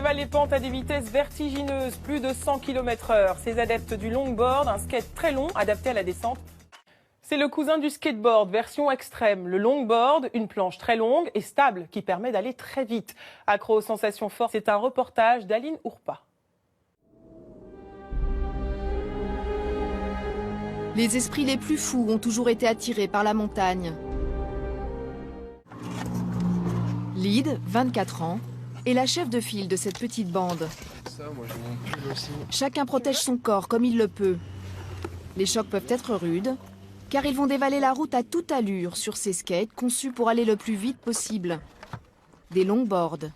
dévalent les pentes à des vitesses vertigineuses, plus de 100 km/h. Ces adeptes du longboard, un skate très long adapté à la descente. C'est le cousin du skateboard, version extrême. Le longboard, une planche très longue et stable qui permet d'aller très vite. Accro aux sensations fortes, c'est un reportage d'Aline Ourpa. Les esprits les plus fous ont toujours été attirés par la montagne. Lyd, 24 ans, est la chef de file de cette petite bande. Chacun protège son corps comme il le peut. Les chocs peuvent être rudes, car ils vont dévaler la route à toute allure sur ces skates conçus pour aller le plus vite possible. Des longboards.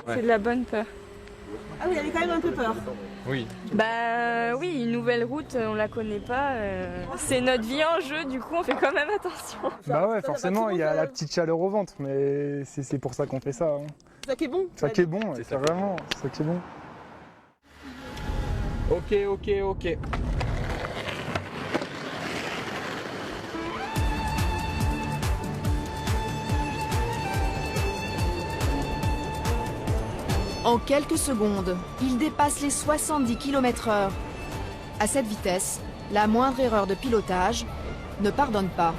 C'est de la bonne peur. Ah, vous avez quand même un peu peur? Oui. Bah oui, une nouvelle route, on la connaît pas. C'est notre vie en jeu, du coup on fait quand même attention. Bah ouais, forcément, il y a la petite chaleur au ventre, mais c'est pour ça qu'on fait ça. Hein. C'est ça qui est bon? C'est ça qui est bon, c'est vraiment ça qui est bon. Ok. En quelques secondes, il dépasse les 70 km/h. À cette vitesse, la moindre erreur de pilotage ne pardonne pas.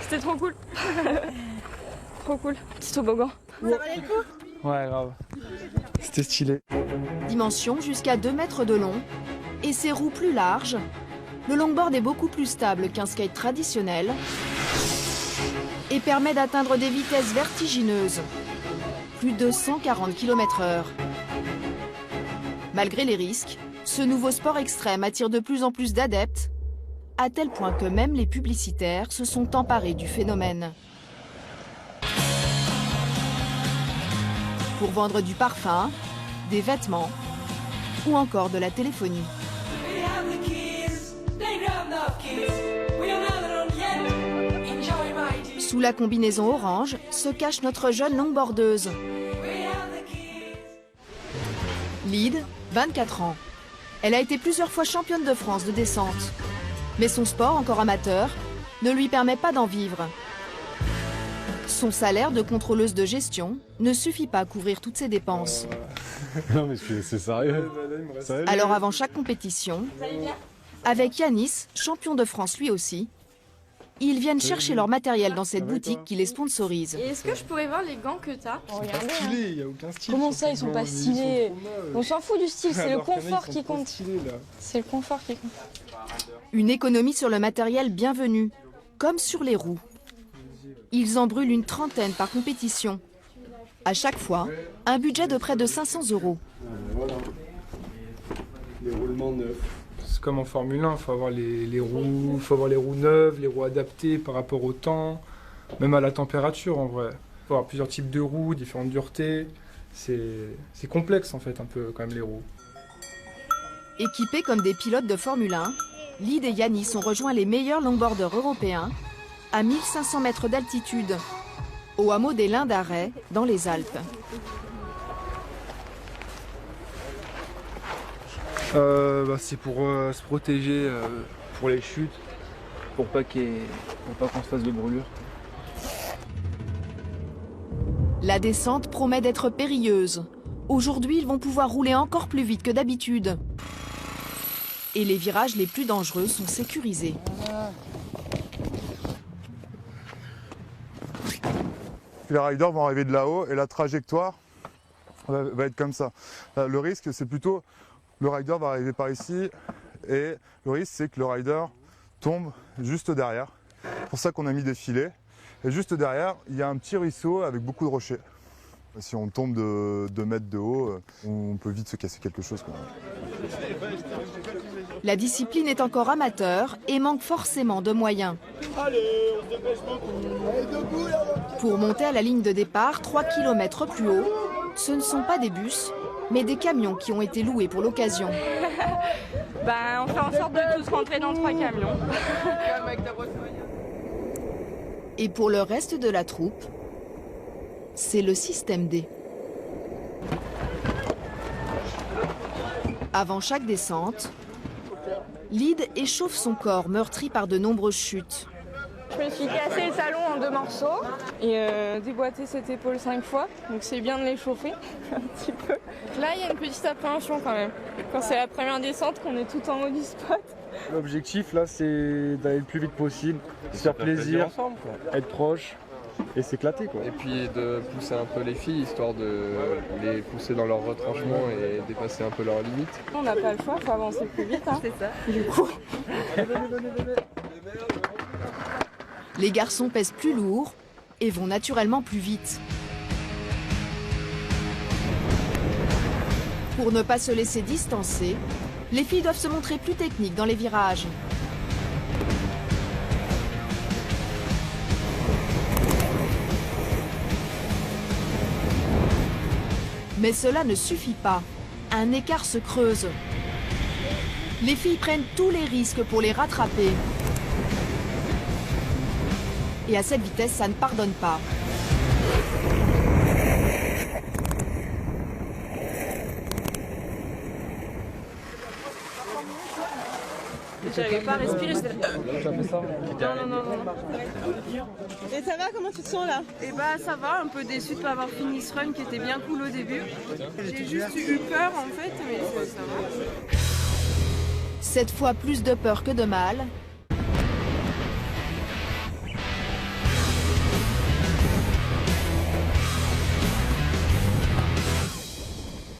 C'était trop cool. Trop cool, petit toboggan. Ça valait le coup? Ouais, grave. C'était stylé. Dimension jusqu'à 2 mètres de long et ses roues plus larges, le longboard est beaucoup plus stable qu'un skate traditionnel et permet d'atteindre des vitesses vertigineuses, plus de 140 km/h. Malgré les risques, ce nouveau sport extrême attire de plus en plus d'adeptes, à tel point que même les publicitaires se sont emparés du phénomène. Pour vendre du parfum, des vêtements ou encore de la téléphonie. Sous la combinaison orange se cache notre jeune longboardeuse. Lyd, 24 ans. Elle a été plusieurs fois championne de France de descente. Mais son sport, encore amateur, ne lui permet pas d'en vivre. Son salaire de contrôleuse de gestion ne suffit pas à couvrir toutes ses dépenses. Non mais c'est sérieux. Alors avant chaque compétition, avec Yanis, champion de France lui aussi, ils viennent chercher leur matériel dans cette boutique qui les sponsorise. Et est-ce que je pourrais voir les gants que t'as? Pas stylé, il y a aucun style. Comment ça, ils sont pas stylés? On s'en fout du style, c'est le Alors qu'il y en a, ils confort sont qui trop compte. stylés, là. C'est le confort qui compte. Une économie sur le matériel bienvenue, comme sur les roues. Ils en brûlent une trentaine par compétition. À chaque fois, un budget de près de 500 €. Voilà. Les roulements neufs. C'est comme en Formule 1, il faut avoir les roues, faut avoir les roues neuves, les roues adaptées par rapport au temps, même à la température en vrai. Il faut avoir plusieurs types de roues, différentes duretés. C'est complexe en fait un peu quand même les roues. Équipés comme des pilotes de Formule 1, Lyd et Yanis ont rejoint les meilleurs longboarders européens à 1500 mètres d'altitude, au hameau des Lins d'Arrêt, dans les Alpes. C'est pour se protéger pour les chutes, pour pas qu'on se fasse de brûlure. La descente promet d'être périlleuse. Aujourd'hui, ils vont pouvoir rouler encore plus vite que d'habitude. Et les virages les plus dangereux sont sécurisés. Les riders vont arriver de là-haut et la trajectoire va être comme ça. Le risque, c'est plutôt le rider va arriver par ici et le risque, c'est que le rider tombe juste derrière. C'est pour ça qu'on a mis des filets. Et juste derrière, il y a un petit ruisseau avec beaucoup de rochers. Si on tombe de 2 mètres de haut, on peut vite se casser quelque chose, quoi. La discipline est encore amateur et manque forcément de moyens. Pour monter à la ligne de départ, 3 km plus haut, ce ne sont pas des bus, mais des camions qui ont été loués pour l'occasion. On fait en sorte de tous rentrer dans 3 camions. Et pour le reste de la troupe, c'est le système D. Avant chaque descente, Lyd échauffe son corps meurtri par de nombreuses chutes. Je me suis cassé le talon en 2 morceaux et déboîté cette épaule 5 fois. Donc c'est bien de l'échauffer un petit peu. Là, il y a une petite appréhension quand même. Quand c'est la première descente, qu'on est tout en haut du spot. L'objectif là, c'est d'aller le plus vite possible, se faire plaisir, ensemble, quoi. être proche et s'éclater quoi. Et puis de pousser un peu les filles, histoire de les pousser dans leur retranchement et dépasser un peu leurs limites. On n'a pas le choix, il faut avancer plus vite. C'est ça. Du coup. Les garçons pèsent plus lourd et vont naturellement plus vite. Pour ne pas se laisser distancer, les filles doivent se montrer plus techniques dans les virages. Mais cela ne suffit pas. Un écart se creuse. Les filles prennent tous les risques pour les rattraper. Et à cette vitesse, ça ne pardonne pas. J'arrivais pas à respirer. Tu as fait ça? Non. Et ça va, comment tu te sens là? Et ça va, un peu déçu de pas avoir fini ce run qui était bien cool au début. J'ai juste eu peur en fait, mais ça va. Cette fois plus de peur que de mal,